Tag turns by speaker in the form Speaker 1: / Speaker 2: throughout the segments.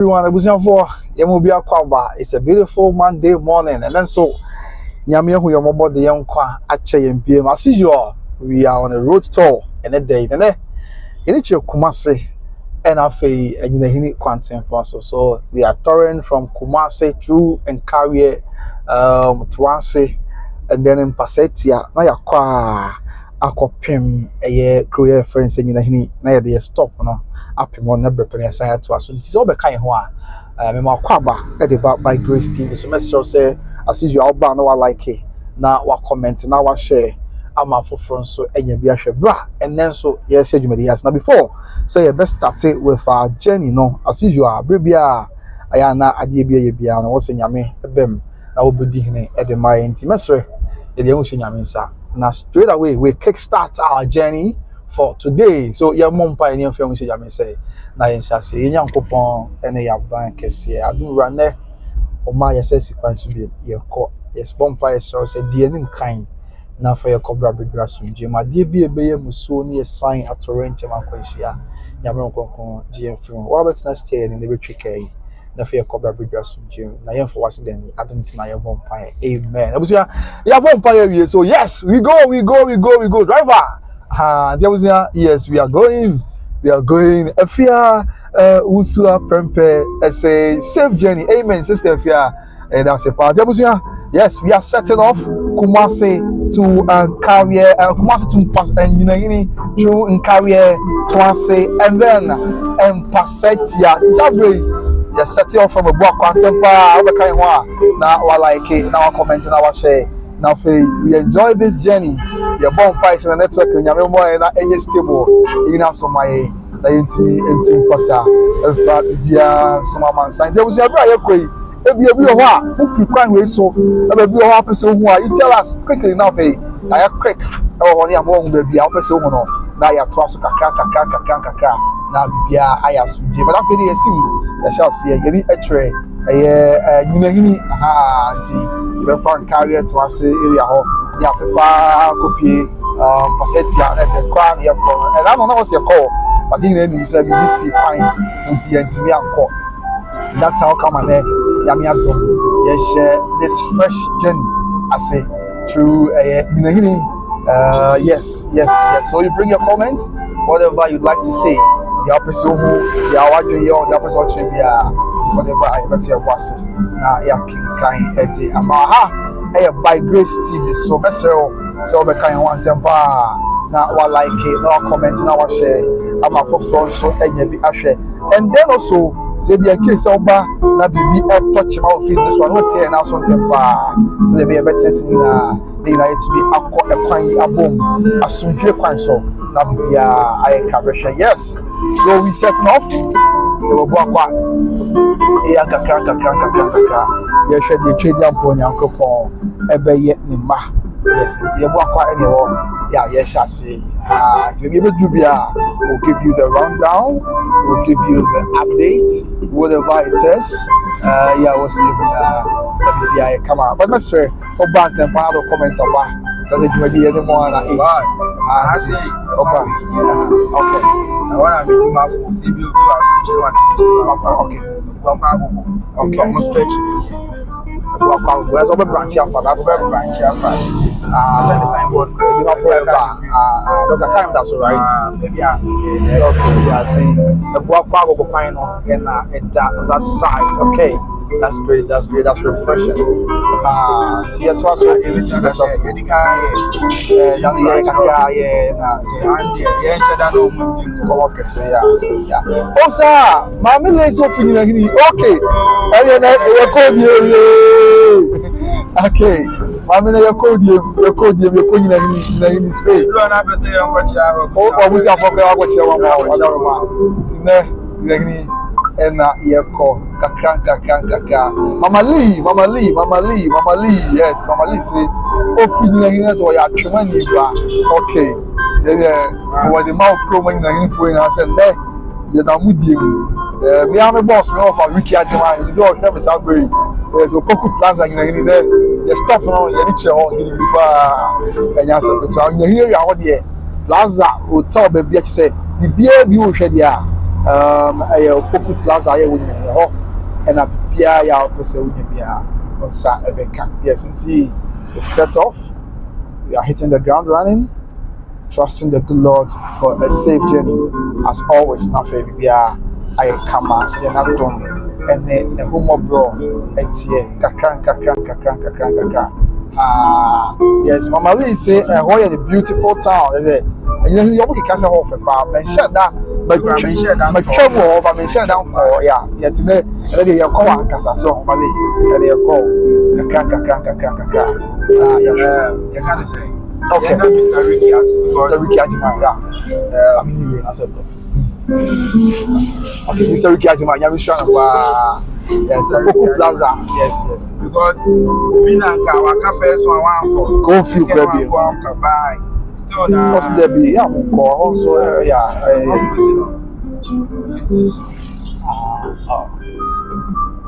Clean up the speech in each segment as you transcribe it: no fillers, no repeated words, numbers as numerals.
Speaker 1: Everyone, it's a beautiful Monday morning, and then so Nyame hu your mobile the young kwa ache PM. As usual, we are on a road tour and a day. And then it's your Kumasi and Nyinahin quantum parcel. So we are touring from Kumasi through Nkawie-Toase, and then Mpasatia. Now ya kwa akopim eye career friends Nyinahin na ye stop no apim on na brepene asaya to aso nti so be kan ho a me ma kwaba e dey back by Grace TV so message say as usual ba no wa like na wa comment na wa share ama foforo so enya bi ahwe bra and then so yes schedule yes now before say you best start it with our journey no as usual brebia aya na ade bia no wo se nyame ebem na wo bedi hene e dey my nti message e dey hu se nyame nsa. Now straight away we kickstart our journey for today. So your mom pioneer film say Jame say na yen sha say Nyankopon ene ya ban kese adura ne o ma yese sequence bi ye ko yes bompa yes say de anim kan na for your cobra bidra sumje ma de bi ebeye muso ne sign atorrent ma kwanhia Nyame konkon GM film what about next stay in the betwike na for your cobra bidra sumje na yen for wase den adonti na your bompa amen abusia ya bompa we so yes we go driver yes we are going Afia Usua Prempe a safe journey amen sister Afia and that's a part yes we are setting off Kumasi to Kumasi to Nyinahin through Nkawie-Toase and then Mpasatia Sabre yes setting off from a book contemporary now I like it now comment now I share now we enjoy this journey. Your bomb pipes in the network and your memory and any stable in us on my into Mpasatia. In fact, yeah, some man signs. There was a bright way. If you crime way so, a person who you tell us quickly enough. I have quick. Oh, only a moment will be our person. Now you trust now be I ask you, but I feel you see, I shall see any x-ray. Nyinahin you find Nkawie-Toase area ho ya fefa copy Mpasatia na se kwa na yakọ and I don't know what's your call but you know say we see fine until ntimi anko that's how come and yami adom yes share this fresh journey I say through Nyinahin yes so you bring your comments whatever you'd like to say the opposite who the awadwe yo the opposite tribia whatever I bet you was na ya kind eti ama by Grace TV so mesero so be kind one temper na wa like it na comment na wa share ama for front so enya bi ahwe and then also say be a case oba na bibi touch my feel this one what here na so temper so there be a better thing na dey na it be akọ ekwan abom asundwe kwan so na bibia I can yes so we setting off the Bobakwa kakra ye hwe de twedi ampo Nyankopon ebe ye ni ma yes nti Bobakwa ene wo ya ye shase nti be be dubia we'll give you the rundown we'll give you the update whatever it is yeah we'll see yeah come on but Mr. Oba tempa do comment aba says you dey any more na okay I want to be my phone see you okay almost stretch where's over branch here for that's branch here for the signboard you know for look at time that's all right maybe okay yeah saying the go kind of in that side okay that's great that's refreshing T0ur everything that's oh sir mama let's go for Nyinahin okay okay mama na your code Nyinahin straight oh we say for kwa chewa ma other man tine Nyinahin ena yeko kakra mama Lee yes mama Lee say ofi Nyinahin so ya twema ni bra okay then for the mouth promo Nyinahin for na say ne ye na mudie me am boss me offer wiki ajema you say o hwe me sabre yes Opoku Plaza Nyinahin there the stop no ye ni che ho gidi pa enya se beto Nyinahin area ho de plaza hotel be bia che say bibia bi wo hwe de a a Poku Plaza here with me, and a Pia ya opposite with me, on Sa Ebeka. Yes, indeed, we've set off. We are hitting the ground running, trusting the good Lord for a safe journey. As always, Nafe Bibia, I come as the Napton, and then the Homo Bro, and Tie, Kakran. Yes, Mama Lee say, Hoya, the beautiful town, is it? And you only can't off a bar, and shut that, but trouble over me, shut down, yeah, yet today, and then you call Casa, so Mali, and you call Kakran.
Speaker 2: You can't say.
Speaker 1: Okay,
Speaker 2: Mr. Ricky
Speaker 1: Ajima, yeah. I mean, you answer. Okay, Mr. Ricky Ajima, you're sure. Yes, Poku Plaza. Yes.
Speaker 2: Because we na cafe so I want
Speaker 1: go feel baby.
Speaker 2: Still now.
Speaker 1: What's there be? Yeah, also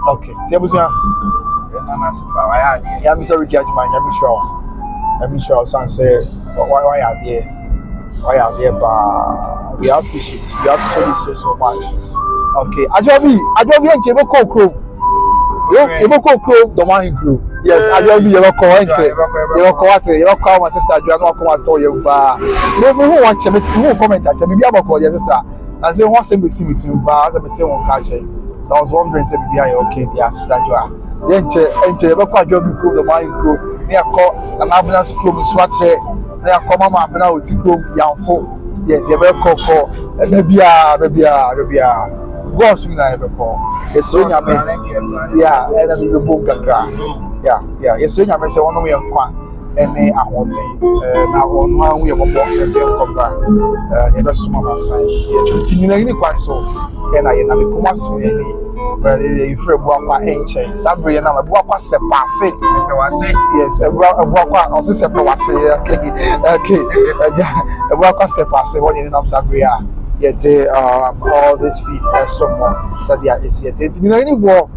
Speaker 1: okay. Tiabusia. Yeah, Mr. Ricky Ajima, I'm sure son say why are there? Why are there? But we appreciate you so much. Okay, Ajobi and Jeboko Crew. Jeboko Crew, the one group. Yes, Ajobi, you call my sister, you are not come at all. You who watch him, who comment at you, yes, sir. I say, what's him with me to bars and material catcher. So I was wondering, say, be okay, the sister, you are. Then, Jeboko Ajobi Crew, the one group, near call an ambulance crew, Swatche, near Comma, Abena with Crew, young folk. Yes, you ever call, maybe. Go swing na ebe ko. Yes, we nyame. Yeah, and that's the book kakra. Yeah. Yes, we nyame say ono me nkwa ene ahoden. Na ono hu ye bobo e fe nkobra. Ye be suma masan. Yes, ti Nyinahin kwan so. E na ye na me Kumasi to ye ni. But you free buakwa enchen. Sabre na me buakwa sepase. Yes, buakwa osi sepase. Okay. Buakwa sepase won ye na sabre a. Yet all this feed some more. So they are yet. Nyinahin for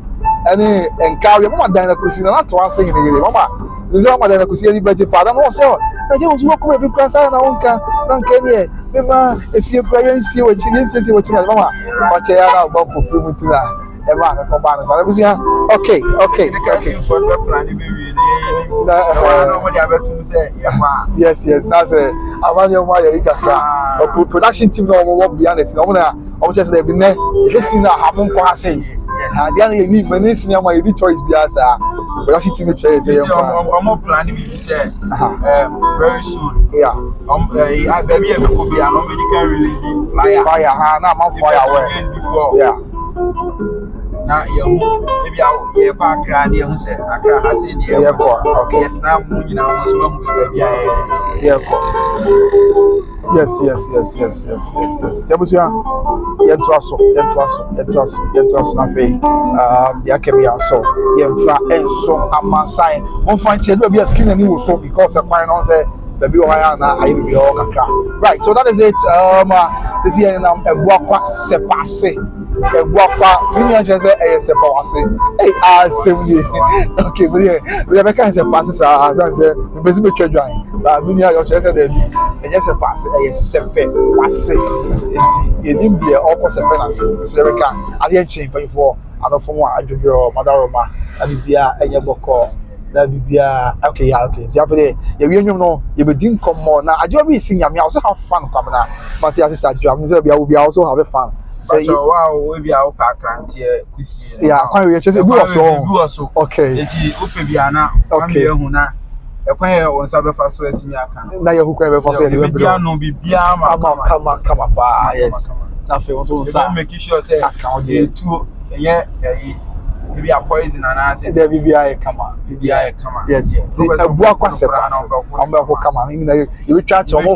Speaker 1: any Nkawie mama Nyinahin na to answer in the mama. This mama Nyinahin any budget part. And also, I just walk away because I na unka Kenya. Mama, if you pray see what you say what you mama. But you are about to prove it now. Emma, okay. Yes, that's a production team no more behind it. No, just they've been there. Listen, I haven't quite say. You need many senior my choice biasa. Production team say
Speaker 2: I'm planning to say very soon.
Speaker 1: Yeah.
Speaker 2: I baby could be an American releasing
Speaker 1: fire. Now I'm fire away. Yeah.
Speaker 2: Now maybe I'll back around here who said Accra has in the airport.
Speaker 1: Okay.
Speaker 2: Yes, now you know baby.
Speaker 1: Yes. Tiabusia yentoaso na fe the akebia so yemfa enso amasan on find chedo be skin ani wo so because kwan no say baby o haya na ayi bi o kakra. Right, so that is it. This year na ebuakwa sepase ebuakwa mini an say sepase okay we be kan sepase sa say we be be twadwan but mini an say dey be sepase sepe wase enti yedim die okọ sepe na se we kan ade enchin before anofo mo adwodwo madaroma abi bia enye boko na bibia okay. Tiafede ye wi enwom no ye bedin komo na ajobi isi nyame also have fun kwamna but ya sister adwo say bia we also have fun
Speaker 2: say wow we bia o pa krantie kusie
Speaker 1: yeah kwan we chese bi so okay
Speaker 2: eti ope bia na okay hu na ekwan ye won sa be fa so etimi aka
Speaker 1: na ye hu kwan be fa so ye be
Speaker 2: bia no bibia ma
Speaker 1: kama pa yes na fe won so sa
Speaker 2: make sure say ye tu ye maybe a poison and I said
Speaker 1: there BBI come yes ebuakwa sepa amba ko kama ni you charge omo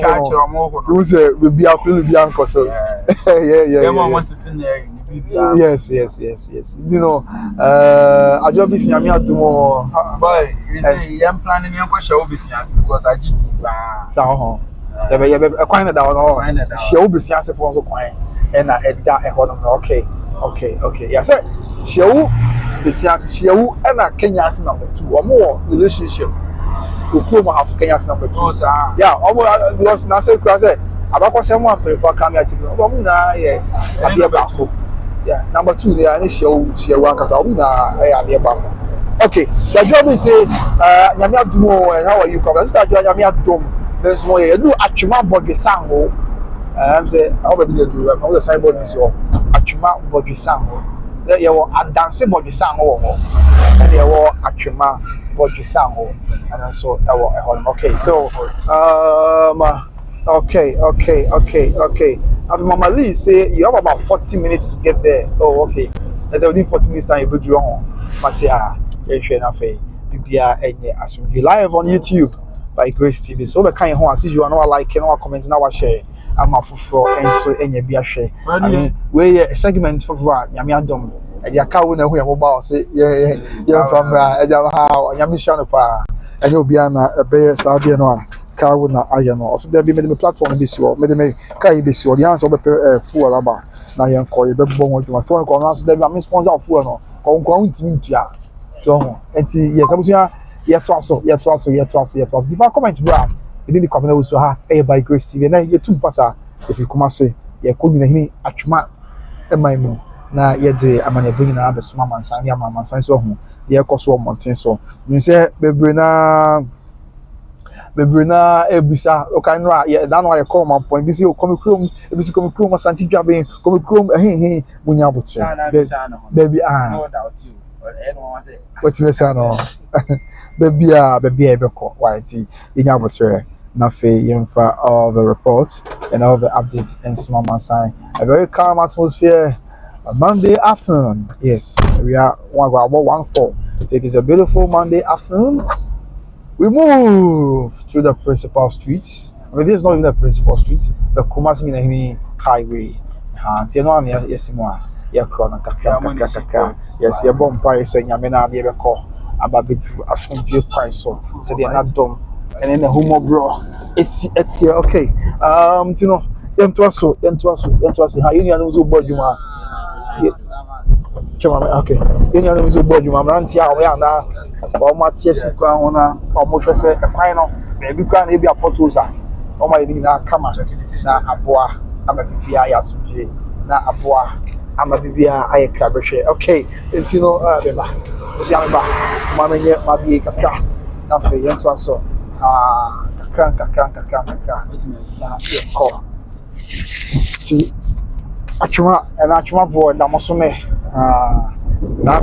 Speaker 1: to say we a feel be anko so yeah
Speaker 2: want to know
Speaker 1: yes you know ajobi sinyame adumo
Speaker 2: boy you say yam planning yam kwa show business because I did
Speaker 1: sa ho ye be kwan na da no show business for so kwan e na eda e ho no okay yeah say show business show na Kenya's number 2 omo relationship Oklahoma have Kenya's number 2 yeah omo because na say Abako say mo prefer camera TV. Omo na ye abi bako. Yeah, number 2 they are show one kasa omo na abi bako. Okay, so you say nyame adumo and how are you come? Sister nyame adum. There's more you do atwuma body sango. Say how be dey do am. How the signboard is your atwuma body sango. There you are dance body sango. And there were atwuma body sango. And also okay. So okay. After Mama Lee say you have about 40 minutes to get there. Oh, okay. Let's say within 40 minutes time you go draw home. But yeah, live on YouTube by Grace TV. So the kind of as you are not like no comment now share. I'm a for and so any be a share. I mean we a segment for Nyame adom. E dia ka wo na hu ya mobile say yeah from e dia how Nyame shano pa. And you be na be Saudi no ka wo na aye no. So there be me platform be so me kai be so the answer be full aba na yen ko ye be bon wo phone ko na so there be am sponsor full no. Ko ntimi ntua. So enti yes abusia yetwaso difa comment bra e dey kwamena wo so ha e by Grace TV na yetum pasa if you Kumasi ye ko Nyinahin atwuma e maimu na ye de amane bunyi na abesoma mansan ya mansan so ho ye koso monten so you say bebre na ebisa o kan no ye da no ye call man point bi say o come krom ebisi come krom Asante dwaben come krom bunya abotire baby
Speaker 2: no doubt you anyone say
Speaker 1: what you say no baby ebeko whitey inya abotire na fe yemfa all the reports and all the updates in small mansan a very calm atmosphere. A Monday afternoon, yes, we are 1:14. It is a beautiful Monday afternoon. We move through the principal streets. I mean, this is not even the principal streets, the Kumasi Nyinahin highway. Yes, your bomb price saying, I'm not able to call about the Ashton price, so they are not done. And then the humor bro, it's here, okay. Mpasatia, how you know so bad you are. Okay. You know so bad you are. Rantia, we are now. But my tears go on. Almost say a final. Maybe can be a potusa. Oh my, na kama na aboa. I'm a bibia yasuje. Na aboa. I'm a bibia I crabshe. Okay. Intino beba. Usiamba. Mama nye mabi kakra. Na fe yento aso. Kakra. Na yeko. Ti atwuma vo na mosome na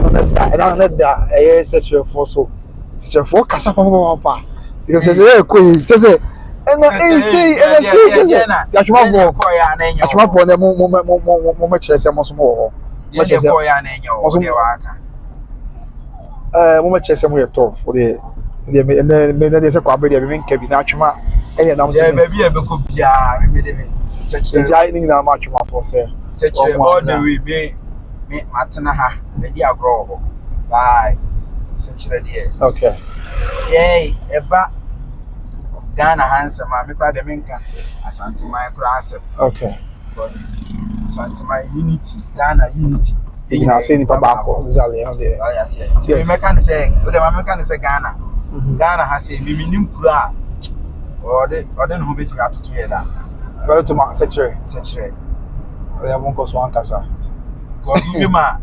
Speaker 1: da such a for so such a for kasa papa because say just say atwuma vo na mo chere say mosome wo mo chere say mo chere say mo ye tough for the me say kwa be dey me nka bi na atwuma ene na mo
Speaker 2: yeah baby e be ko bia me
Speaker 1: such a giant na atwuma for say
Speaker 2: such all the way me matena ha me di agro bye such there
Speaker 1: okay
Speaker 2: yay eba Ghana handsome me kwa de menka Asanteman kura handsome
Speaker 1: okay
Speaker 2: because Asanteman unity Ghana unity
Speaker 1: you know say ni baba ko zale on there
Speaker 2: oh yes me can say o de me can say Ghana has say me nim kura o de no beti atoto here da
Speaker 1: well to my secretary I won't cause one casa.
Speaker 2: Because you are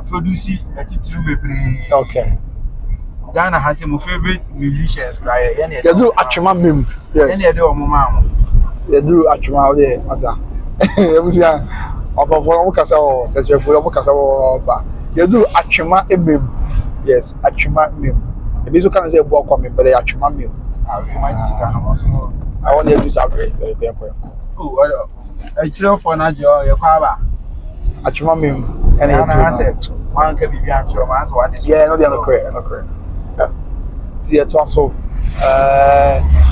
Speaker 2: producing a T0ur bebre.
Speaker 1: Okay.
Speaker 2: Ghana has my favorite musicians, right?
Speaker 1: They do Asanteman meme. Yes.
Speaker 2: Any other mama.
Speaker 1: They do Asanteman there, Asa. Was ya? About one casa or such a full of casa or they do Asanteman meme. Yes, Asanteman meme. The music can say walk on me, but they Asanteman meme.
Speaker 2: I
Speaker 1: want to do something very
Speaker 2: oh, I chill for Najo, your father.
Speaker 1: Asanteman meme.
Speaker 2: And I said, one can be behind your man, so what is
Speaker 1: yeah, no, they are not correct. T0ur.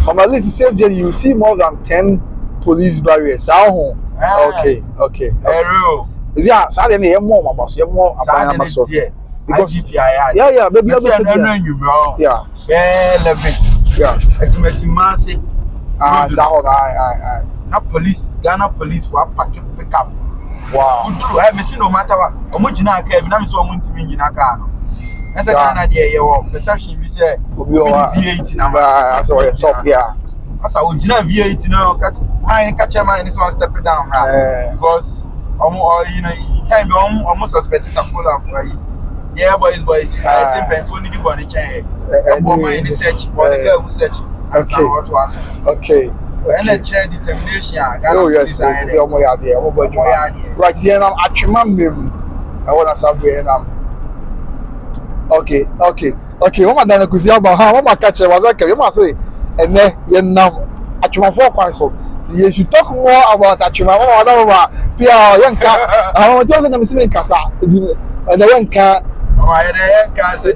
Speaker 1: On my list, save day, you see more than 10 police barriers. Okay. Is yeah, suddenly more about you more about because yeah, baby, yeah,
Speaker 2: it's massive.
Speaker 1: Not
Speaker 2: police, Ghana police for packing pickup.
Speaker 1: Wow.
Speaker 2: I have seen no matter what. Omujina ke na me so omuntu mi nyina ka no. Ese Ghana dey ye wo perception bi say
Speaker 1: V8
Speaker 2: number
Speaker 1: so top yeah.
Speaker 2: Asa ojina V8 na mine catch a man is one step down, right? Because you know, time be almost suspect some pull up, right? Yeah, boys, I say painful need to go on the chain. In the search for the girl who search.
Speaker 1: Okay.
Speaker 2: And a chair determination.
Speaker 1: Oh, yes, it's all my idea. Right, then I'm at your mum. I want to subway. Okay. What my dad could see about how my catcher was okay. You must say, and then you know, at your 4 points. So you should talk more about at your mama or whatever. Pierre, young cat. I want to tell them to make us out. And the young cat.
Speaker 2: I can't say,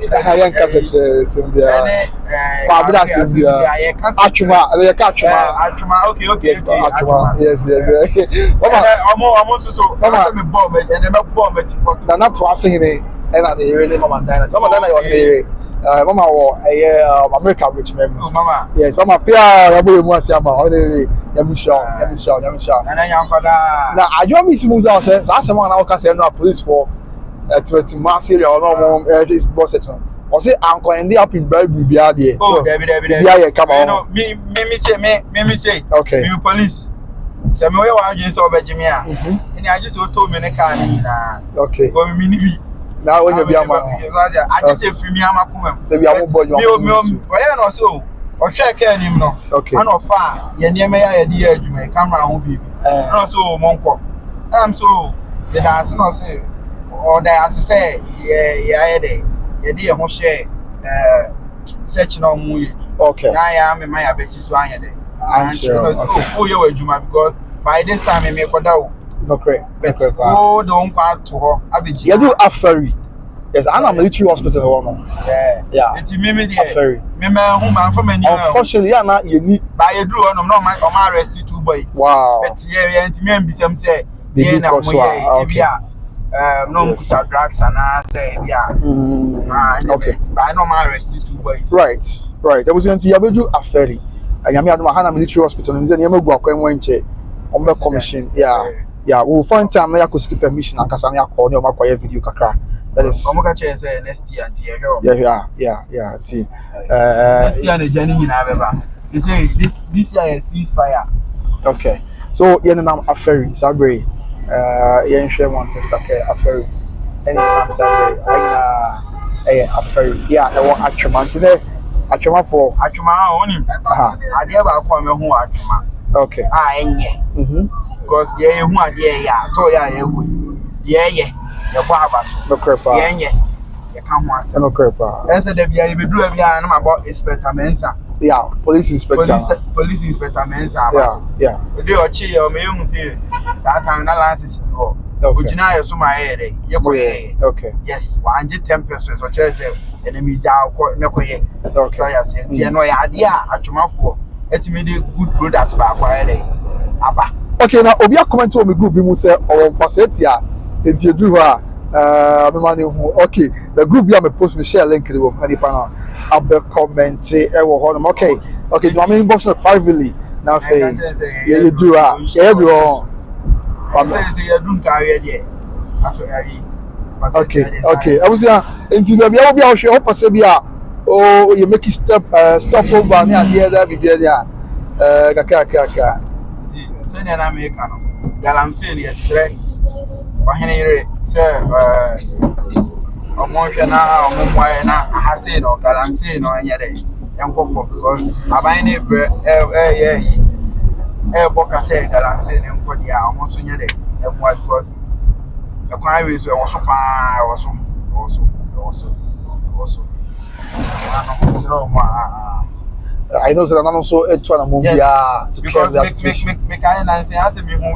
Speaker 1: Mama, America rich member. Mama, yes, Mama. Pia, I will want to say, I'm sure. And I am now. I don't miss moves out. That's someone I can say no police for. To Kumasi or no this boss section. Or say uncle and they up in Bible be there.
Speaker 2: Oh, David.
Speaker 1: Yeah, come on.
Speaker 2: Me say.
Speaker 1: Okay.
Speaker 2: Me police. Samuel wa just over Jimia. And I just told me na.
Speaker 1: Okay.
Speaker 2: Go me ni.
Speaker 1: Now when you be ama.
Speaker 2: I just say free me ama kuma.
Speaker 1: Say we am boy you.
Speaker 2: Me no so. O hwe ka nim no.
Speaker 1: Okay.
Speaker 2: Ana ofa ye niam ya ye di adwuma camera ho bibi. No so monko. Am so the dance no say or there as I say, yeah, the whole share search no more. Okay. Now I am in my ability to hang it. I'm sure. Oh, you were Juma because by this time I make what out.
Speaker 1: Okay.
Speaker 2: Oh, don't part to her. I be
Speaker 1: you do a ferry. Yes, I'm a military hospital. Yeah. It's
Speaker 2: me,
Speaker 1: ferry.
Speaker 2: Me, whom I'm from.
Speaker 1: Unfortunately, I'm not unique.
Speaker 2: By a drew on my arrested 2 boys.
Speaker 1: Wow.
Speaker 2: But yeah, and me be some say,
Speaker 1: yeah,
Speaker 2: no drugs and I say, yeah. Okay. But I know my arrested 2 boys.
Speaker 1: Right. There was going to do a ferry. I am at Mahana Military Hospital and then you go and went on the commission. Yeah, we'll find time I could skip permission and Casania call your Makoya video kakra. That is
Speaker 2: next year and
Speaker 1: yeah.
Speaker 2: Next year the journey in Abeba. They say this year is ceasefire.
Speaker 1: Okay. So you're now a ferry, Sabri. Yeah, share one thing a ferry. Any Sabri, a ferry. Yeah, I want Achuman today. Achuma for
Speaker 2: Achuma only. I never come home Achuma.
Speaker 1: Okay.
Speaker 2: Because yeah, who are yeah, Toya, yeah. The barbers,
Speaker 1: no crepa,
Speaker 2: yeah, you can't want
Speaker 1: no crepa.
Speaker 2: That's the idea. You do about Inspector Mensa.
Speaker 1: Yeah, police inspector.
Speaker 2: Police Inspector Mensa.
Speaker 1: Yeah.
Speaker 2: They are cheer or me, say, that time that last is go. Ujina, so my head,
Speaker 1: okay.
Speaker 2: Yes, 110% or chess, enemy down, no way. Okay, I said, yeah, no idea, Achuma for. It's made a good product by Abba. Okay, now, Obia comment to me group, you say, or Mpasatia. Into do okay, the group you have post me share link in the panel. I'll be commenting. Okay, do I mean box privately? Now say, yeah, you do yeah, everyone. Okay. I was here until maybe I'll be out here. Hope oh, you make it stop over near the other be there. Kaka. Send an American. That I'm saying yes, right. Henry say Omoshana Omoyana Hasin or Galamsin or any day. Young for because I buy neighbor Boca say Galamsin and Kodia almost in your day. And what was the crime is also I know that I'm also a tour movie to because make I say as a video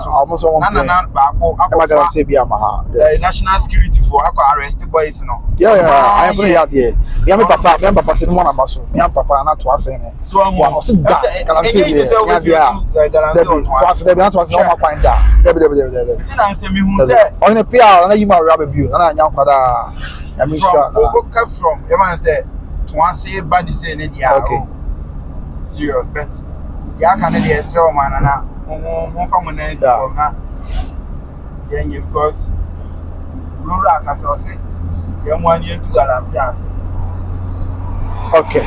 Speaker 2: almost national security for arrest boys no I am very hard here me and papa say one about so me and papa na to say so I say that can I say there see na say me hu say on the PR na you ma rubber view na nya kwada I mean from the man say one say body say okay. Serious, but ya can the extra man and from nice from na because rural castle say you 1 year to alarm say okay.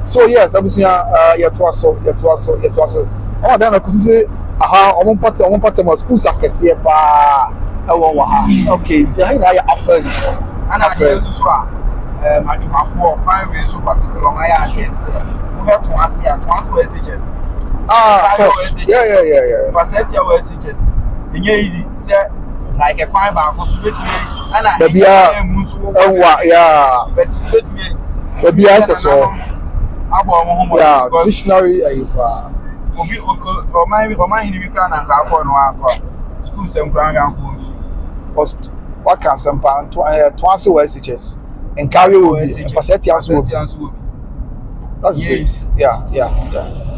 Speaker 1: So yes, abusia yet was so. Oh, then I could say aha ọmọ mpata mo schools akese pa ewo wa ha. Okay, so how na ya after
Speaker 2: ana dey so a adwumafo private so particular my agent we have to ask ya transfer messages.
Speaker 1: Yeah.
Speaker 2: Mpasatia we messages. Enye easy say like a crime back so betime ana but betime
Speaker 1: so
Speaker 2: abo mo
Speaker 1: yeah visionary ayipa
Speaker 2: obi o man ni bi kra na nka akọ no akọ school sem kra nka akọ
Speaker 1: first what can some pan twice messages Nkawie-Toase Mpasatia so that's great yeah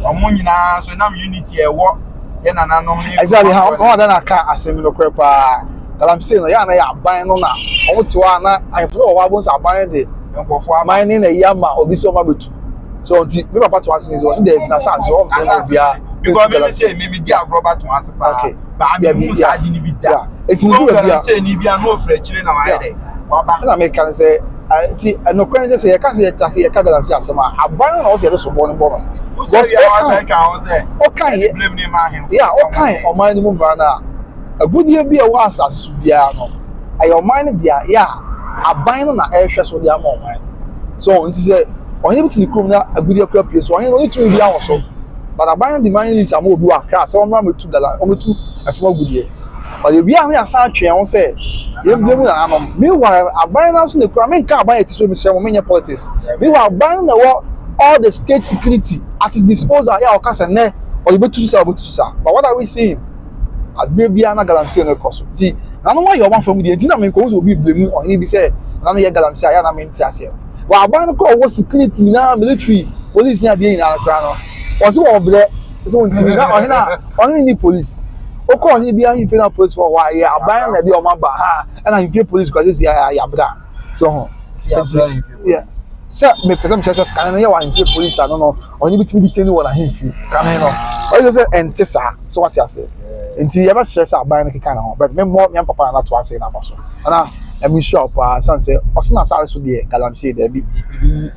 Speaker 2: omo nyina so na unity e wo ye nananom ni
Speaker 1: exactly how that na ka asem no kwepa that I'm saying ya na ya ban no na omo tiwa na I follow wa bon sa ban de
Speaker 2: nkofo
Speaker 1: aban ni na yama obi so ma betu so until me papa to asin is was there na sa so bia
Speaker 2: because me say me di agroba to asin pa
Speaker 1: okay
Speaker 2: ba me mu sa di ni bi da
Speaker 1: it will be bia
Speaker 2: say ni bia no frɛ chire na wa de wa ba
Speaker 1: na me can say ti no kwenze say ka say attack ya ka galam si asema aban na o say so bo no bo no
Speaker 2: because we are say ka o say
Speaker 1: okay
Speaker 2: blame ni ma him
Speaker 1: yeah okay o man ni mu bra na agudie bia wa asase so bia no ayo man dia yeah aban no na ehwe so dia ma o man so unti say onye bitini krom na agudie kwa pie so onye no tumi bia wo so but aban the man is am obi wa kra so on metu dala o metu afema agudie but the bia na asa atwe won say ye blame na anom meanwhile aban na so ne kra men ka aban etiso mi sere mo menye politics meanwhile aban na all the state security at his disposal ya o kasa ne o betu sa but what are we seeing adbebia na galamsey no koso ti na no wa yo man from the na men ko so obi blame on ni bi say na no ye galamsey ya na men ti ase wa aban ko wo security na military police na dey na kra no o so obre so ntimi na ohina ni police o ko ohina bi ahun federal police for wa ya aban na dey o ma ba ha na ahun police ko say ya bra so yeah so me person church kan na ya wa ahun police no ohina bi timi teni wala ahun fi kan no o say entisa so what you say nti ya ba stress aban no kika na ho but me mo me papa na to ase na ba so na I'm sure sanse osina sare so de galamsey de bi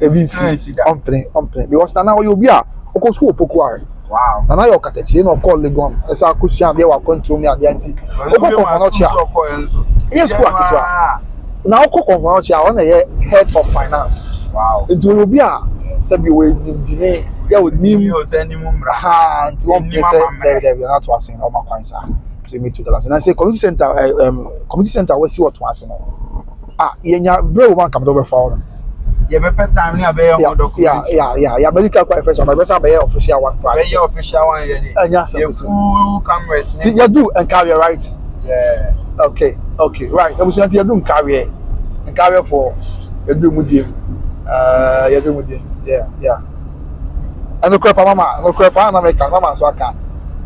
Speaker 1: ebi fi ompre because na you be a okosu opokuare
Speaker 2: wow
Speaker 1: na yo katachi no call legon esa akosu ade wa control me ade anti okoko no chia yes ko akitwa na okoko no chia ona ye head of finance
Speaker 2: wow
Speaker 1: nti you be a sabi we ndine ya we nim ha nti won pese de na to asen o makwansa so me to galamsey na say community center we see what to asen yenya bro man come do be for
Speaker 2: ye be pet time ni abey your document
Speaker 1: yeah medical qualification but be say official one part
Speaker 2: be your official one ye dey full cameras
Speaker 1: ni you do Nkawie right
Speaker 2: yeah
Speaker 1: okay right so you do Nkawie for you do mudiem yeah and no crap na make mama so aka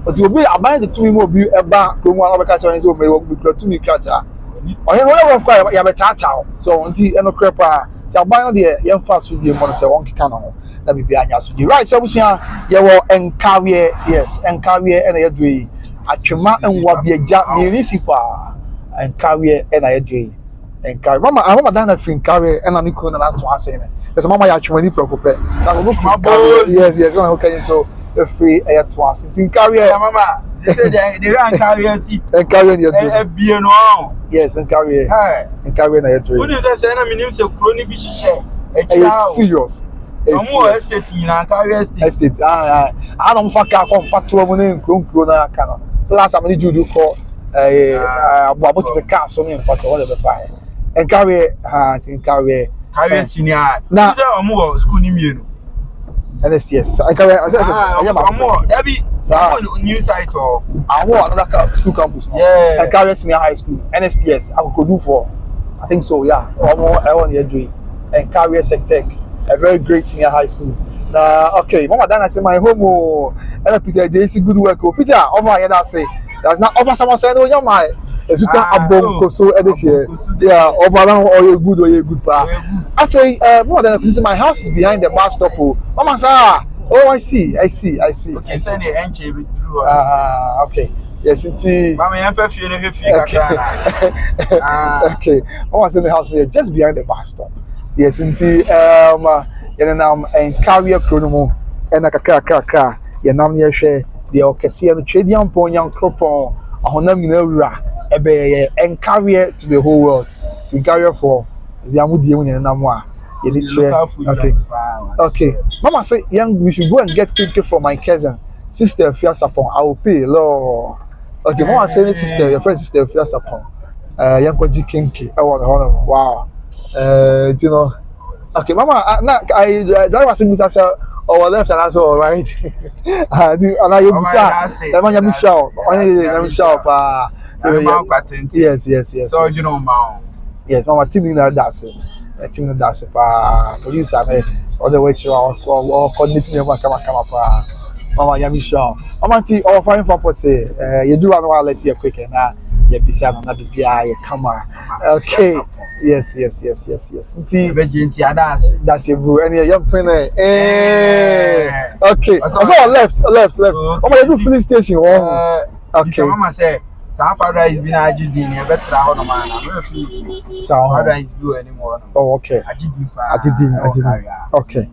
Speaker 1: but you be aban the two mo bi eba promo na be ka chere say o me bi to me krata oye no we fire ya be tata so unti eno crepa ti aban no de ye mfa so die mo no se won kika no na bibia anya so di right so busia ye wo Nkawie yes Nkawie na ye dui atwema enwa biaja municipal Nkawie na ye dui Nkawie mama dan na fi Nkawie na ni ko na to ase ne there's mama ya atwema ni prokope na go yes na okay so free to ase Nkawie
Speaker 2: mama they say they ran Nkawie see
Speaker 1: Nkawie ni ye
Speaker 2: bie no
Speaker 1: yes Nkawie na ye dui
Speaker 2: who dey say na minim say kuro ni bi hihye
Speaker 1: serious
Speaker 2: omo estate nyina Nkawie
Speaker 1: estate I don't fuck ka ko pato mo ne nkro na aka no so that's am judu ko about the car so ne pato what the fire Nkawie Nkawie
Speaker 2: senior na omo school ni mienu
Speaker 1: NSTS Nkawie
Speaker 2: omo that be new site or
Speaker 1: another school campus
Speaker 2: yeah
Speaker 1: Nkawie Senior High School NSTS I could do for I think so yeah omo I want here doing Nkawie Sectech a very great senior high school. Okay, mama Dana say my home and Peter JC good work. Peter over here that say that's not over someone said oh yeah my Ezuta abom koso edehie yeah over now or you good pa. Actually mama Dana say my house is behind the bus stop. Mama say oh I see.
Speaker 2: Okay, send the enche be through.
Speaker 1: Okay. Yes, indeed.
Speaker 2: Mama you feel no
Speaker 1: okay. Mama say the house there just behind the bus stop. Yes, indeed. yenam Nkawie kronomu ena kakra yenam ne hwe de okese no twedian pon yankropon ahonam nyina wura ebe Nkawie to the whole world to Nkawie for ziamudie mu yenam a yedi tre okay mama say young we should go and get cake from my cousin sister Fiasapon I will pay law okay mama say sister your friend sister Fiasapon yankoji kinki wow you know okay mama I drive as much as our left and also right and I busa the man ya Michelle only Michelle pa yes
Speaker 2: so you know ma
Speaker 1: yes mama team na that's pa producer me all the way to our coordinating them kama pa mama ya Michelle mama ti our fine for pote you do one let you quick na ya bisa na bibia ya kama okay yes nti
Speaker 2: emergency
Speaker 1: that's your bro any young friend okay also left oh my do filling station okay
Speaker 2: mama say Father is been agidin e better ho no man no feel Father is blue anymore
Speaker 1: oh okay agidin okay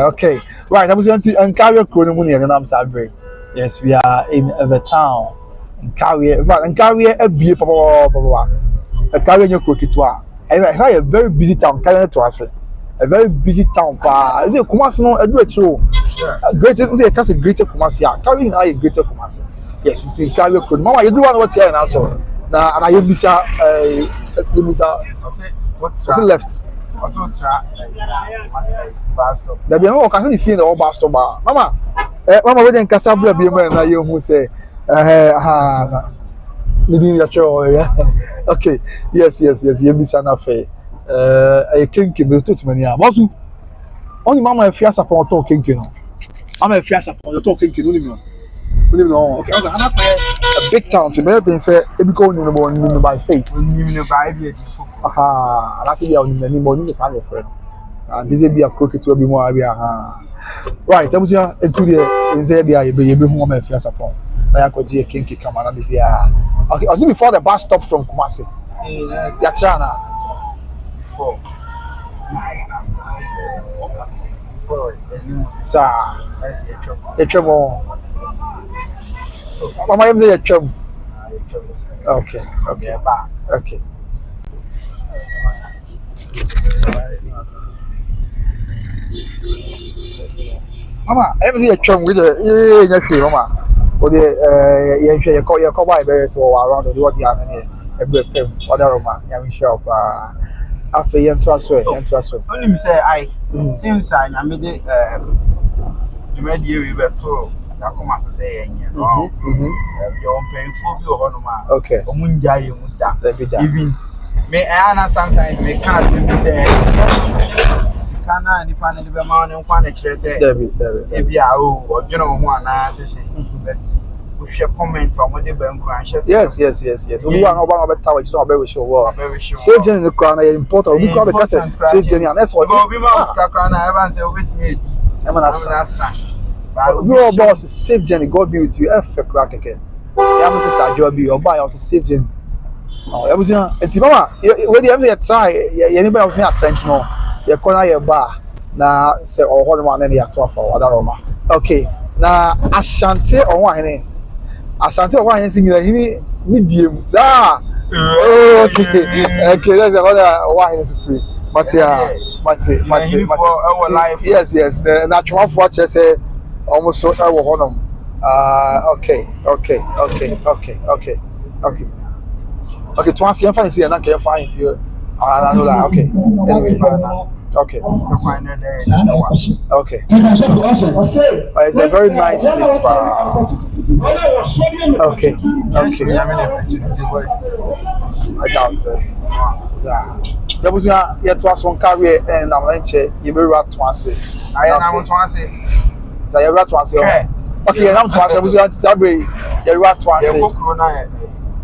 Speaker 1: okay right I was going to Nkawie kronomu ne nam sabre yes we are in the town Nkawie abie papa Nkawie nyo krokitwa and it's a very busy town Nyinahin a very busy town pa is it Kumasi no edu etro greatest say case greater Kumasi Nkawie na greater Kumasi yes it's Nkawie kronomu mama you do one what here now so na and you bisa what's left
Speaker 2: also try bus stop
Speaker 1: there be no can see the the bus stop mama mama we den kasa bla bi na you who say okay yes you bisa na fe I kinki be to many abasu only mama Fiasapon to kinki no mama Fiasapon to kinki no okay also ana a big town so better than say e be go no by face that's be on the money is your friend and this be a crooked to be more right I was here into the inside there you be mama Fiasapon na yakoji kinki kama na bibia okay also before the bus stop from Kumasi yes Yachana
Speaker 2: before
Speaker 1: sir etwemo mama yem say etwem okay mama yem say etwem with the nya hwe mama o de ye hwe ye ko buy be so around the what ya na e pem other ma ya mi shop afa ye nto aso
Speaker 2: only me say I since I nyame de the media we beto ya come so say yen no your painful bi ho no ma
Speaker 1: okay
Speaker 2: omunja ye mu da even me ana sometimes me can't be say sikana ni pa na be ma ne nkwa na kire say e bia o odwene ho ana sese but we share comment on the bank and
Speaker 1: yes we want about better so about we show save journey the crown is important we call because save journey and that's what
Speaker 2: we must start crown I say wait me
Speaker 1: your boss is save journey God be with you f crack again yeah my sister job be your buy also save journey oh I was here and mama we dey try anybody else here trying to know you corner your bar na say oh hold on na ya to for other Roma okay na Asante on one Asante wa yen sing Nyinahin ni diem okay that's another one is free but yes the natural for say almost so I will honor okay twice you find see na can find you I know that okay it's a very nice place okay I doubt it so was ya to us one carry and I'm lenche you be rat twice
Speaker 2: I am twice
Speaker 1: so you rat twice okay now twice was you sabre you rat twice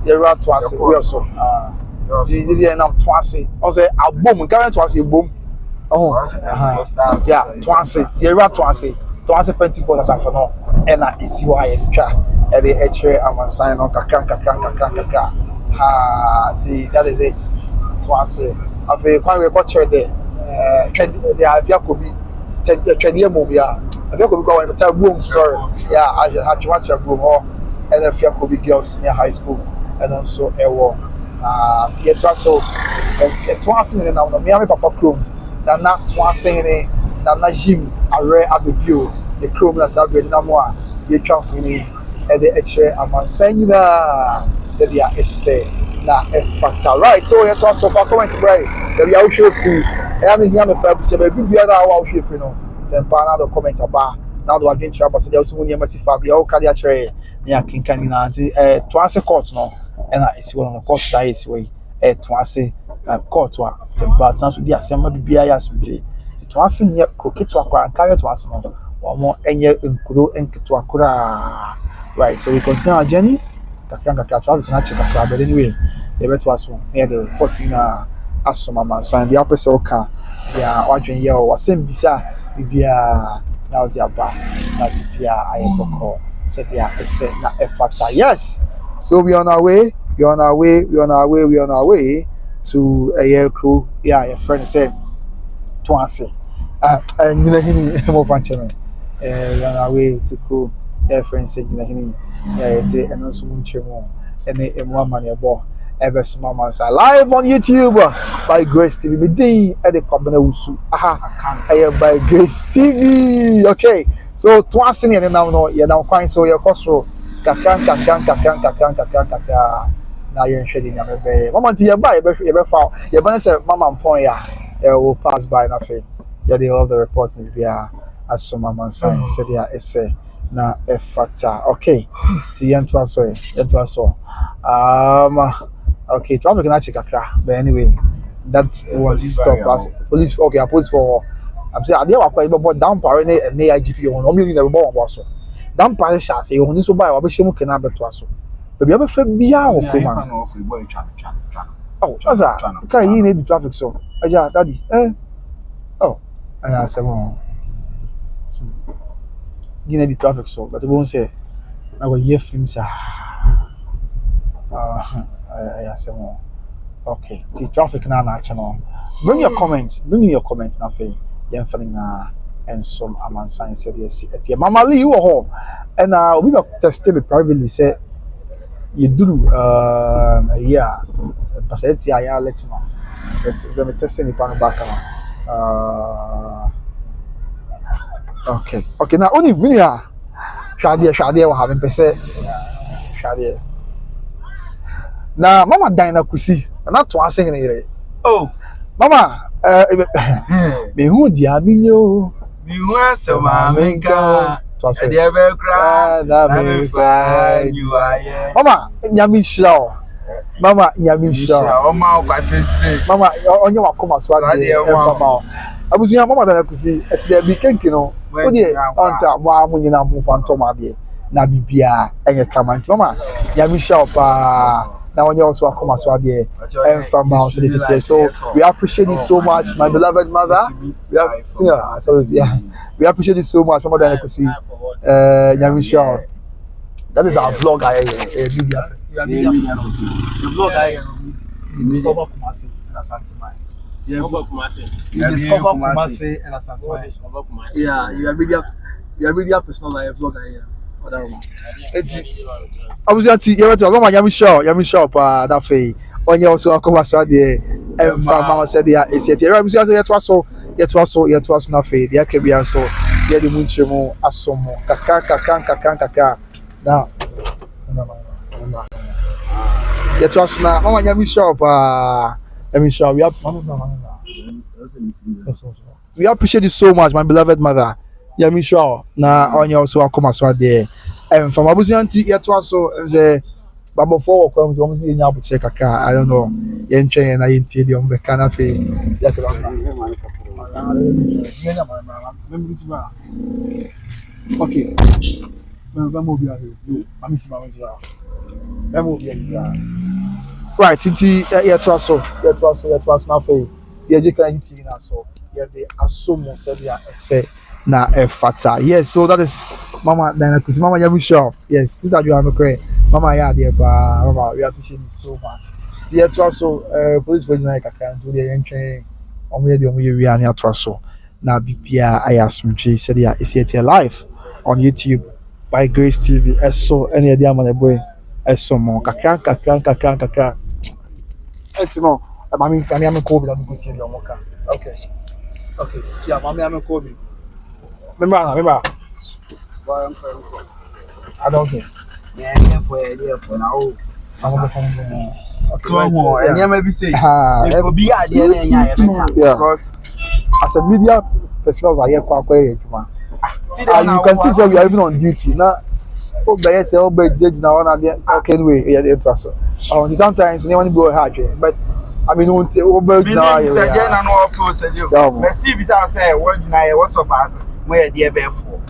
Speaker 1: you rat twice we also this is now twice also abom carry twice bom oh yeah twice you rat twice Pentecost as for no and I see why e twa e dey echere amansan no kakra that is it twice ave kwa we butcher there they are Viacobi, Mobia, Viacobi, boom, sorry, yeah, I had to watch a boom or and a Viacobi girls near high school, and also a war. Theatre so it was in the Miami Papa Chrome, not twice in Nana Jim, a rare Abbeview, the Chrome that's a great Namoa, the company, and the extra amount saying said, yeah, it's say. Na factor right so yet also for comment break the we show free I mean here me purpose be bia na wa show free no tempa na the comment aba now the adventure travel say there so many embassy fa bia o ka dia chere na kinkan na anti twice court no na isi one court that is way twice court wa tempa san so dia asema bia ya asuje twice nye kroketo akwa Nkawie twice no omo enye nkuro enketo akura right so we continue our journey kakanga travel na check akra but anyway the bet was one near the report in Asanteman sign the opposite oka yeah wadwen ye o wasem bisa bibia now dia ba na bibia ayeboko said yeah say na factor yes so we on our way to a year crew yeah your friend said twice Nyinahin mo fancheme we on our way to crew your friend said Nyinahin yeah and also munchemo and emu money bo ever small man live on YouTube by Grace TV. Me day at the company usu. By Grace TV. Okay. So twice in now no you now quite so your costo kakan. Now you're shedding your baby. Mama to your buy you found your banner say mama point ya will pass by nothing. Yeah, they all the reports in the as some man said yeah essay na a factor. Okay. The end to so okay, traffic can actually crack. But anyway, that won't stop us. Police, okay, I post for. I'm saying, I didn't quite about down parade and IGP on. I'm using the bomb also. Down parade shall say, only so by our bishop can have to us. But we have a fair beer. Oh, what's that? Okay, you need the traffic so. Yeah, daddy. Oh, I said, you need the traffic so, but they won't say, I will hear from sir. Okay, the traffic now channel. Bring your comments now for you feeling and some aman sign said yes Mama Lee you home and we were tested privately say you do yeah Mpasatia ya let me it's a testing the pan back okay now only we are Shadia will have him say Shadia. Na mama dine kusi na to asen ne oh mama me hu dia minyo
Speaker 2: mi hu asema menka e de be kra na me fa you aye
Speaker 1: mama nyami shira o
Speaker 2: ma kwatete
Speaker 1: mama onye wakoma so ade mama abuzuya mama dine kusi esde bi kenki no o de onta wa munyina mu fantoma de na bibia enye kamanti mama nyami shira pa now when you also come as well there and from Mount so we appreciate you so much my beloved mother we appreciate you so much mama than you see Nyamisha that is our vlog the vlog you discover Kumasi and Asanteman you discover Kumasi and Asanteman yeah you are media personal vlog here it's I was at you to go Nyamisha pa that fee onye also akoma so there and farmer said there is yet I was yet was na fee there can be so there the munchemo asomo kaka now yet was na mama Nyamisha pa Nyamisha we appreciate you so much my beloved mother Nyamisha na onye also akoma so there and from Abuzianti yet was so say Bambo for come to see you check a car. I don't know. Yen train and I inti the the canafe. Okay. Right, Titi yet was now for the education now so yeah they assume said yeah say na fata. Yes, so that is Mama Dana Kusi, Mama Nyamisha. Yes, sister you have a great Mama ya there Mama we appreciate you so much. Yet also police for like account to the entry omo de omo ye wi ani ato so na bibia ayasumtwe said ya is it live on YouTube by Grace TV eso any de amana boy eso mo kakra etino mami kami am ko bi na go tie de omo ka okay yeah mami am ko bi remember I don't say
Speaker 2: Yeah, for now.
Speaker 1: I'm going to
Speaker 2: So, and you may be saying, it will be at the end, because
Speaker 1: as a media personnel, I hear quite you can see, we are even on duty now. Oh, but yes, oh, but judge now on the okay way. Yeah, it was so. Sometimes they want to go hard, but I mean, won't over now.
Speaker 2: I know, of course, you. Let's see, besides, say, what deny what's up, where dear bear for.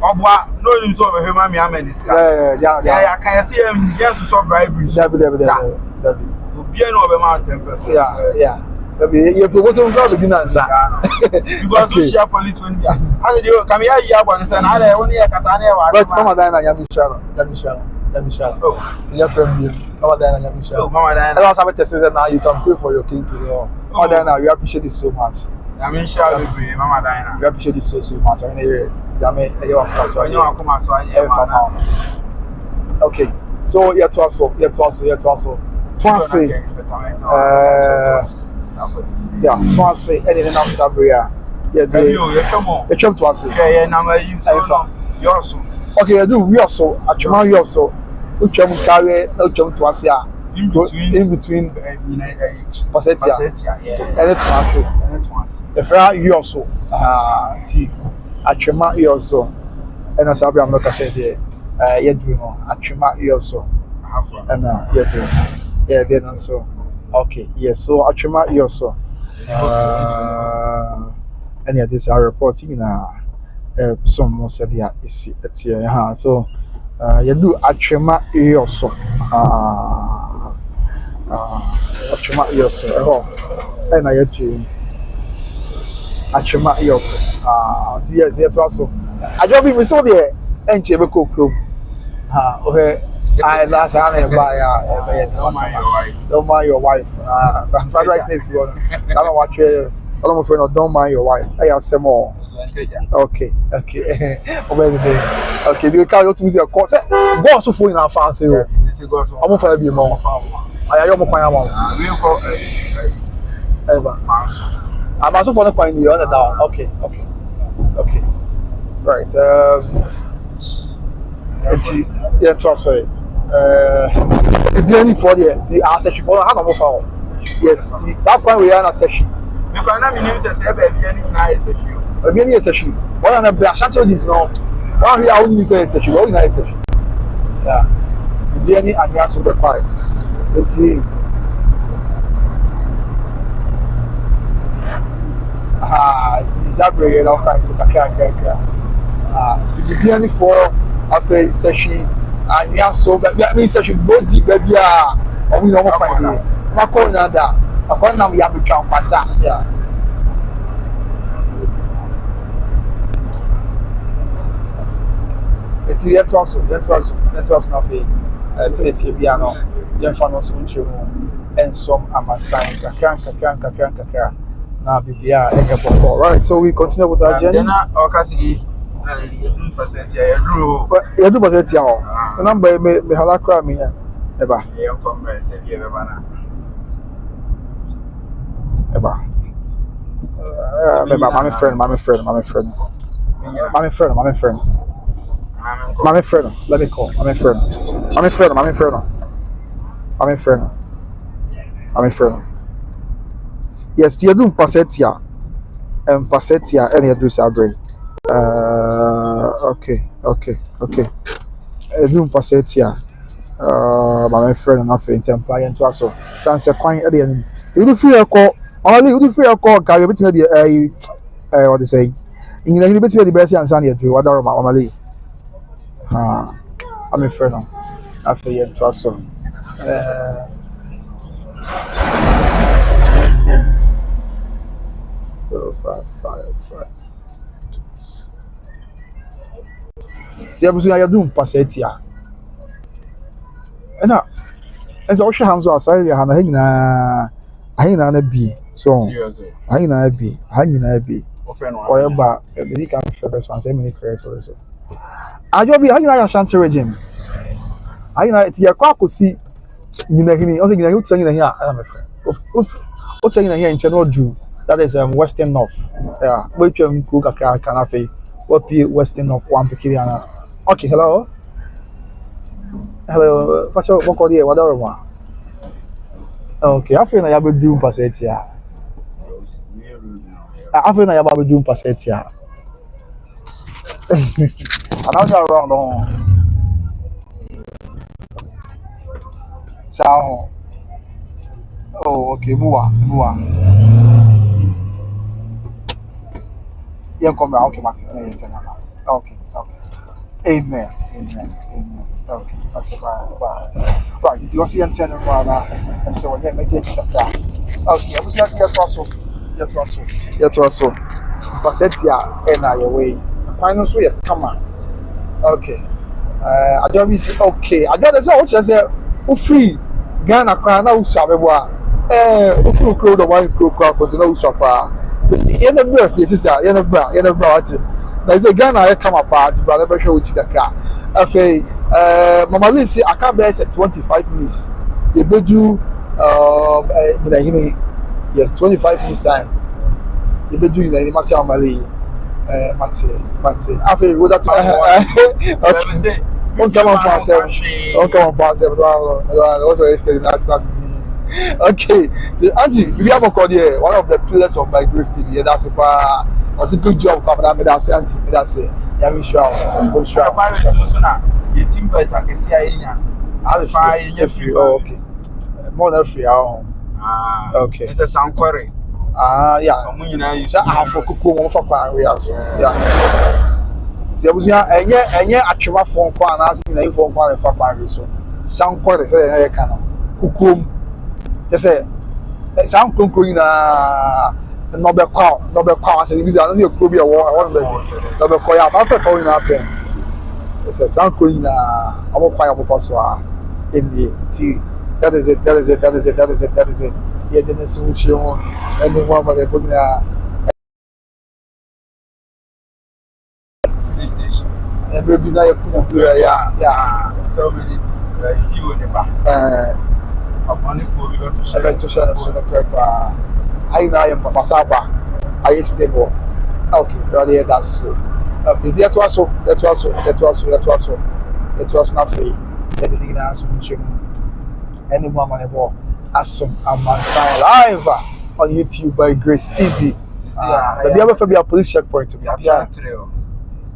Speaker 2: Obwa no nim so be ma me ameniska yeah can see him yes to solve bribery
Speaker 1: Dabi
Speaker 2: obi no be ma 10%.
Speaker 1: Yeah so be you put on go begin answer
Speaker 2: because social police when dia as dey come here ya gba nse na ala woni e kasa na e wa
Speaker 1: but mama dan na yamisha oh you premier mama dan na yamisha
Speaker 2: oh mama dan
Speaker 1: I also have to say that now you can pray for your king today mama dan now we appreciate this so much
Speaker 2: yamisha we mama dan
Speaker 1: we appreciate this so much I mean Dame eyo akaso
Speaker 2: anyo akoma so anye
Speaker 1: okay so yet also Toase yeah Toase any nam sabria yeah dey you come Toase
Speaker 2: yeah na ma you so
Speaker 1: okay you do we also atwema we also utwem Toase a in between Mpasatia yeah and Toase if you also ti atwema you also and as I'm not say there you do no atwema you also and you do yeah then so okay yes so atwema you also and yeah this are reporting na some said yeah is it here so you do atwema you also atwema you also and I do atwema you also yes yet also I just be so there and chebe kokro okay I last time buy don't mind your wife fried rice next one I don't watch I don't friend don't mind your wife I have some more okay okay the car you to see a course go so phone na fast o I'm for be more I am kwa am ever I'm also for the point you on the down okay right it's yeah Toase the only for the section for how no for yes the that point we are na section
Speaker 2: me kwa na me nim say be any na section
Speaker 1: be any section one na be Ashanti did no one here only say section one na section yeah be any anya so be kwai it's it's a very long price so kakra to be any for after session and ya so but that means session both deep baby or we no find ma call na da akon na ya betwa kwata yeah it's yet also na fe so it's bia no yen fa no so nchemu and some amasan kakra na bibia e boko right so we continue with our journey
Speaker 2: na okasi Mpasatia
Speaker 1: you do Mpasatia the number me hala kra me eba
Speaker 2: you come say be eba na
Speaker 1: eba my friend let me call my friend yes you do Mpasatia and you do Sabre okay do Mpasatia my friend na fe tempa yen to aso chance kwan e de anim you do free call only you do free call carry betime de what they say Nyinahin betime de best answer na do what am normally I'm a friend na fe yen to aso five. Ti abusu ya do Mpasatia. Ena. Eza o hwe hanzo asai ya na nyina I na be so.
Speaker 2: Seriously.
Speaker 1: I na be. I na be.
Speaker 2: Offend one.
Speaker 1: Or ba be can first one say many credit also. Ajo bi I na Ashanti region. I na ti yakwa akosi Nyinahin. Also Nyinahin utu Nyinahin a na me friend. Utu Nyinahin in Channel Drew. That is Western North. Yeah, we twam ku kakra kana fe. What be Western North one pikiriana. Okay, hello. Hello. Pacho bokodi e wada roma. Okay, I feel na yabe do Mpasatia. I feel na yabe do Mpasatia. And I'm not around on so oh okay, mua. Yeah, come around, okay, Max. Okay, okay. Amen. Okay, Right, it's your see antenna now. I'm so yeah, make it that. Okay, I was not yet also. Yet also. Mpasatia and I away. Final so yeah, come on. Okay. I don't miss okay. I don't know what you say. Free Ghana crown now, Sabwa. Who crow the one crow crop was no sofa. In the birth, sister, in the bra. There's a Ghana I come apart, but I never show which car. Okay, Mama Lisi, I can't bear 25 minutes. You do, yes, 25 minutes time. You do in any matter, Mali. Mate. After we go to don't come on pass it. Also yesterday that's okay. So Auntie, we have a call here, one of the pillars of my grace TV. That's a good job coming with that Auntie. That's it. Yeah, we sure.
Speaker 2: Your team boys are
Speaker 1: I'll fine free. Oh, okay. More than free at home. Okay.
Speaker 2: It's a sound query.
Speaker 1: Yeah. I have for cocoa for power. Yeah. Tiabusia enye atwewa fon kwa na asị na ifo kwa na fa kwa so sound quality say na yeka no kukum je say sound kunkun na no be kwa asị bi za no se kubi e wo be no be kwa ya ba fa kwa na pen say sound kun na amo kwa ya mo fa so a eni ti that is it ye de ne su chi o eni mo ma de ko na baby na you come play yeah
Speaker 2: tell me I see you in the back money for we got to share
Speaker 1: so no prepare I na am Mpasatia I stable okay really that's it was na free everything na so much any woman ebo asom amansan live on YouTube by Grace TV the be ever be a police checkpoint to be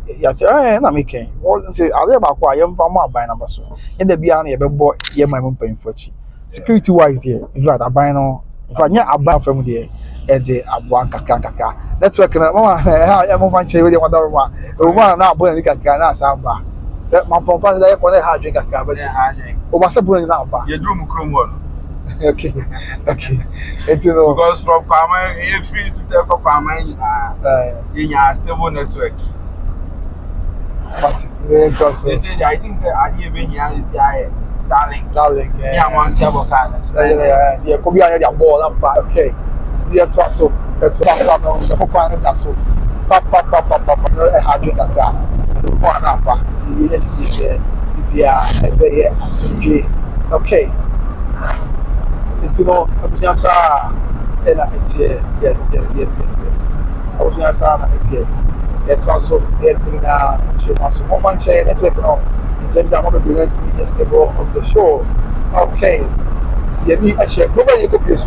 Speaker 1: yeah, na making. Wasn't say I about why I'm from my buying number so. In the beyond a boy, yeah, my mom paying for chi. Security wise there, in fact, I buy no. If I I buy from there, and the abuan kaka. That's where can mama I'm on chair with the other one. One now boy kaka na samba. That my papa there for the hard drink kaka, but oh, what's up now ba?
Speaker 2: You drew chrome one.
Speaker 1: Okay. It's
Speaker 2: because from Kwama, you're free to take up Kwama in your stable network.
Speaker 1: But they
Speaker 2: say I think I didn't even Starlink.
Speaker 1: Yeah,
Speaker 2: I'm on table kindness.
Speaker 1: Yeah, could be a ball up. Okay. That's what so. That's what I'm the Papa that's so. Papa, I had drink at that. One up. The entity there. Yeah, okay. It's I'm just yes. I was just it's here. It also helping also more share network now in terms of how we to be stable of the show. Okay. See me I share nobody you could use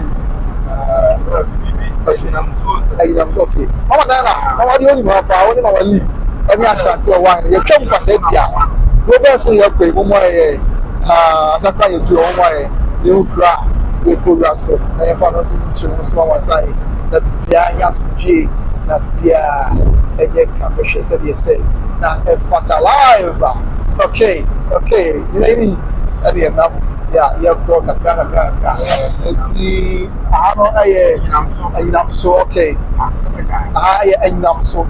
Speaker 1: okay. Mama Nana, Mama the only one power only our leave. Every Ashanti or wine. You come Mpasatia. Go back to your pay one more Zakra you do one more you cry we go so I found us to small one side that yeah G na bia eje campus said you say na fata live okay Nyinahin ade nam ya pro kaka eti ano aye anyam so okay aye anyam so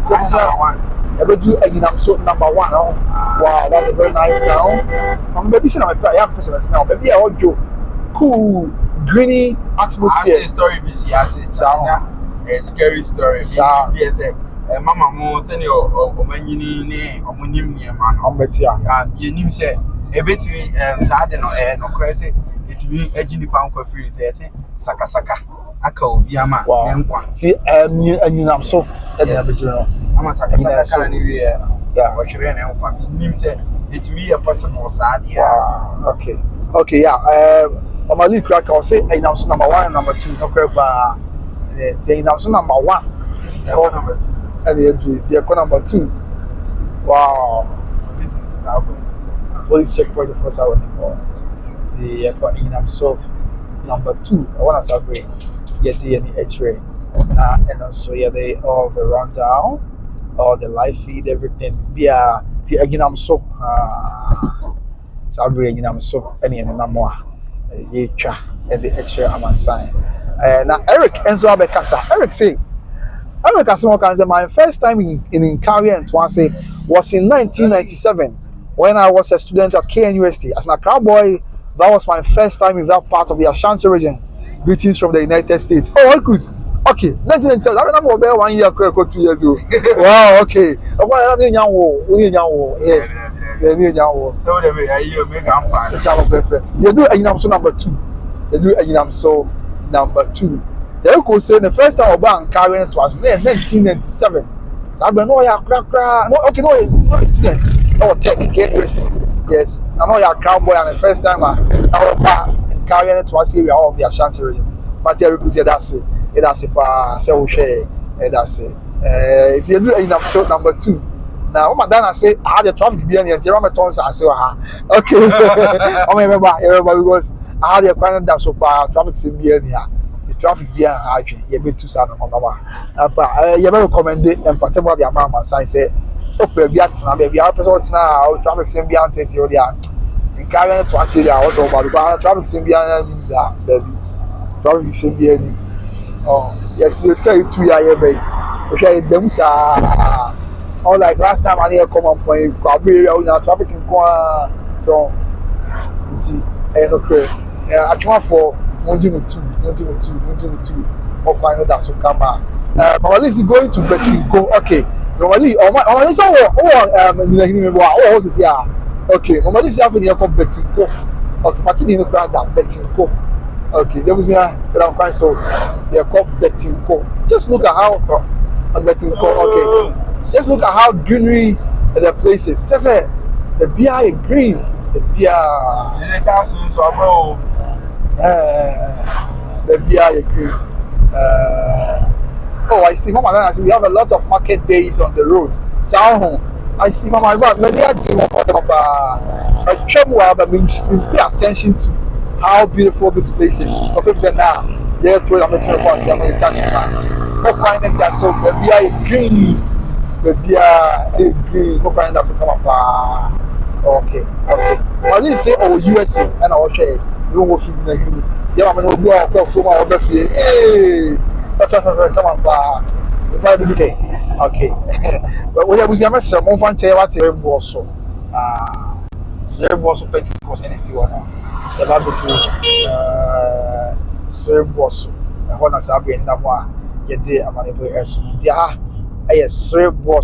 Speaker 1: ebedu anyam so number 1 oh wow that's a very nice town baby say na my prayer person now baby I audio cool greeny atmosphere.
Speaker 2: I say story BC, I say a scary story. Yes, Mama Mo send your Omanini or Munim man on Betia. You name say a bit me Sarden or no crazy. It's me edging the pound of free. Saka Saka. I call Yama.
Speaker 1: See, and you know, so
Speaker 2: I'm a Saka anywhere. Yeah, what you name say it's me a possible sad. Yeah,
Speaker 1: okay, yeah. My lead crack, I'll say, I know number 1 and number 2. No crap, they now number 1. Number 2. And the number 2. Wow.
Speaker 2: This is how
Speaker 1: police checkpoint the first hour. The so number 2. I want to celebrate. Yeah, the H-ray. And also, yeah, they all the rundown, all the live feed, everything. Yeah, the again, I'm so celebrating. I'm so any no more. Yeah, and the H-ray, I'm on sign. Now, Eric Enzo Abekasa. Eric say, my first time in Nkawie-Toase was in 1997 when I was a student at KNUST. As an Accra boy, that was my first time in that part of the Ashanti region. Greetings from the United States. Oh, Uncle. Okay, 1997. I remember about 1 year, 2 years ago. Wow, okay. Yes.
Speaker 2: So they make
Speaker 1: They do a number 2. They do a number 2. They could say the first time about Nkawie-Toase was 1997. So I don't know no student. No tech university. Yes. I know you're a cowboy and the first time I was Nkawie-Toase area of the Ashanti region. But here we could say that's it. That's it. So we share. That's it. They do a number 2. Now, my dad say I had the traffic behind here. I'm tons I say okay. I remember because I had the kind that so traffic behind here. Traffic behind highway. You be too sad on mama. But you better recommend it and particularly the amount sign say, "Okay, be at now. Baby, our person now traffic sim behind 30 or there. In Nkawie-Toase area also, but traffic sim behind news baby. Traffic sim behind. Oh, yes, it's carry 2 years baby. Okay, them sa. All like last time I need to come up point. Traffic in so it's okay. I come for. Monjimu 2. Okwa that's so come. Normally is going to Betinko. Okay. Normally, so Nyinahin is here. Okay. Normally is having here called Betinko. Okay. But you know that Betinko. Okay. They was here. So they are called Betinko. Just look at how Betinko. Okay. Just look at how greenery the places. Just say the beer green. The beer.
Speaker 2: Is a castle so bro.
Speaker 1: Maybe I agree. Oh, I see, Mama. I see we have a lot of market days on the road. So I see, Mama. Maybe I do want to pay attention to how beautiful this place is. Okay, so now, yeah, I'm going to tell you. That so maybe I agree. Maybe I agree. That so come up. Okay. Well, you say USA and I'll share it. You won't feel like you. Yeah, I'm going to go from our birthday. Hey, come on, okay. But when I was a message, I'm going to tell you what it was. Cerebral Pentecost, and see one. The Bible to cerebral. I want to be in Namwa. Yet, I'm unable to assume. Yeah, yes, cerebral.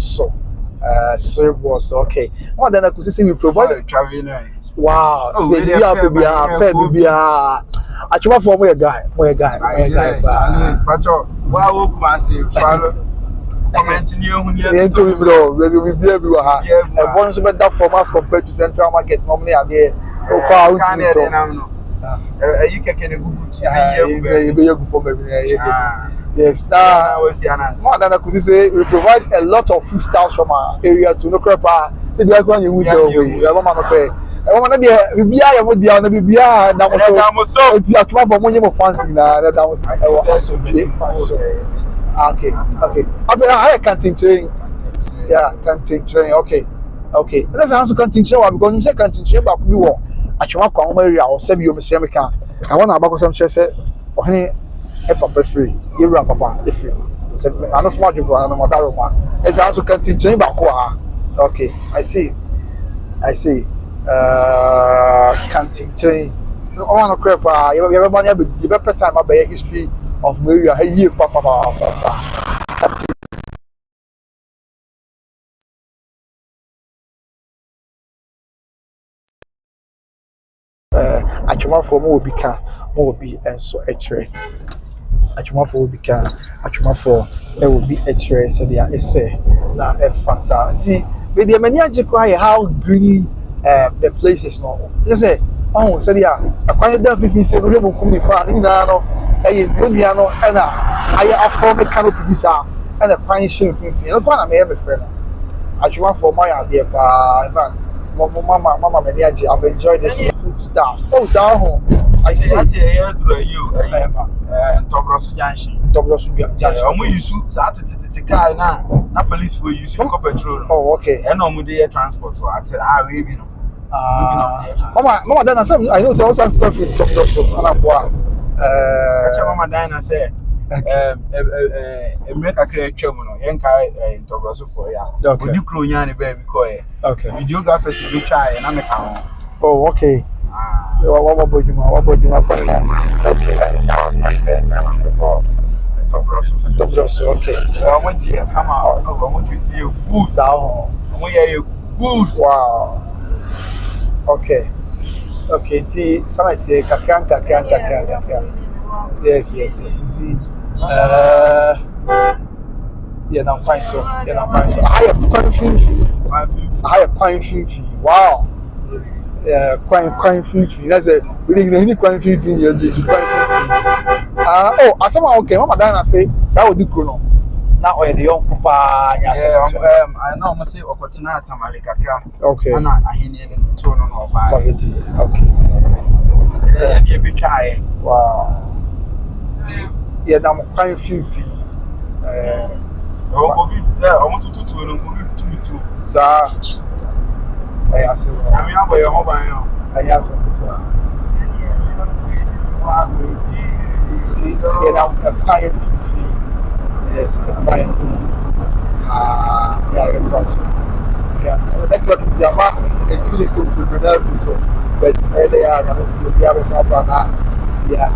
Speaker 1: Cerebral. Okay. What then I could say we provide
Speaker 2: traveling.
Speaker 1: Wow, say you have to be a actually for my guy.
Speaker 2: Pacho, wow, Kumasi, follow. Commenting you when you
Speaker 1: into him, bro. We be everywhere. A bonus about that for us compared to central markets. Normally, are there?
Speaker 2: You can
Speaker 1: go for maybe. Yes, now more than I could say, we provide a lot of food styles from our area to no crap. To be a grand you I want to be a that was so it's a for money fancy that was okay. I can't train. Yeah, can't train. Okay. Let's answer can't train because you say can't train but we want. Actually, come area or say you Mr. American. I want to about some say oh papa free. You run papa if you. So I know for you no matter what. Let's answer can't train back. Okay, I see. Canteen train. On a crap, you have money, but the better time about history of Maria. Hey, you, papa. Atwomafo mo obi ka mo obi enso ekyere atwomafo obi ka atwomafo e obi ekyere so dia ese na e fata ti we dey many agikwa how green the places no you say oh so dia akwan da fifi se no mo kum ni fa ni na no e dunia no e na aye afro me canopy bisa e na kwan shin fifi no kwa na me be frɛ no atwomafo mo ya de pa Mama, many I've enjoyed this food stuffs. Oh, so I see.
Speaker 2: That's a hair dryer, you, and Tobroso Junction.
Speaker 1: Tobroso Junction.
Speaker 2: I'm use to car now. Not police for using petrol.
Speaker 1: Oh, okay.
Speaker 2: And no more transport. So I tell our baby, no.
Speaker 1: Mama, then I know so I'm perfect. Tobroso, and I'm
Speaker 2: Mama Diana said, make a clear chumano, Yankai in Tobroso for ya. Would you crow yanny baby coy?
Speaker 1: Okay.
Speaker 2: Videographers will try and I'm a
Speaker 1: oh, okay. What about you? Okay.
Speaker 2: That was my favorite.
Speaker 1: Tobroso, okay.
Speaker 2: So I want you to come out. I want you to see a good sound. I want you good.
Speaker 1: Wow. Okay. Okay. T something kakran. Yes. T yeah, now quite so. I have quite free. Wow. Yeah, quite free. That's it. We didn't any quite free. You're quite free. Oh, Asanteman okay. Mama Diana say, "Say we do chrono." Now we the young papa.
Speaker 2: I know. I say Okotina Tamale kakra.
Speaker 1: Okay.
Speaker 2: Ana ahini ne to no ba.
Speaker 1: Okay.
Speaker 2: Yeah, be try.
Speaker 1: Wow. Yeah, now quite free.
Speaker 2: Obi, yeah, I want to no Obi to.
Speaker 1: Sa. I ask you.
Speaker 2: I mean, I'm your home now.
Speaker 1: I ask you. Yeah, now quite free. Yes, quite free. Yeah, it was. Yeah, that's what the amount. It's really still to be nervous. So, but they are going to be able to help on that. Yeah,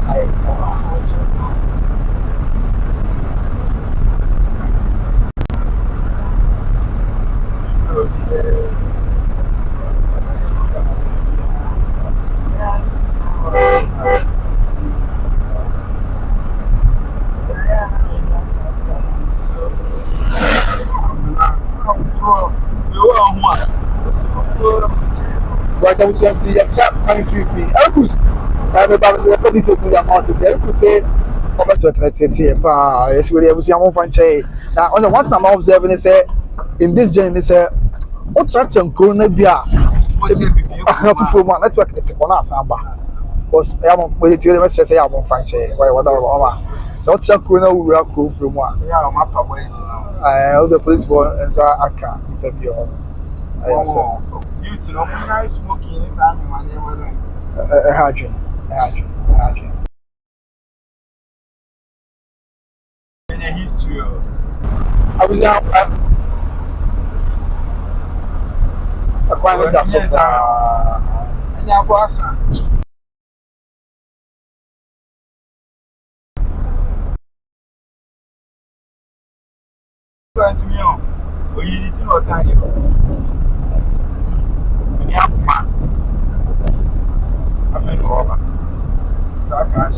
Speaker 1: right, I was going to see that quite free. Elkus, I remember the details in the houses. Elkus say, "How much we can say here? Yes, we have seen one franchise." Now, on the one time I'm observing, they say in this journey, they say, "What tracks and corona beer?" For my network, it's on us, because I am waiting to the message. I am on franchise. Why? What? So what track corona we are cool from one?
Speaker 2: Yeah, I'm up ways now.
Speaker 1: I was a police boy, and so I can't interview.
Speaker 2: You to know when smoking in this army, my name was
Speaker 1: a hydrant.
Speaker 2: In a history of
Speaker 1: I was out. I quite that so
Speaker 2: and I was going to me on. But you need to know sign you. I feel over. So I can't.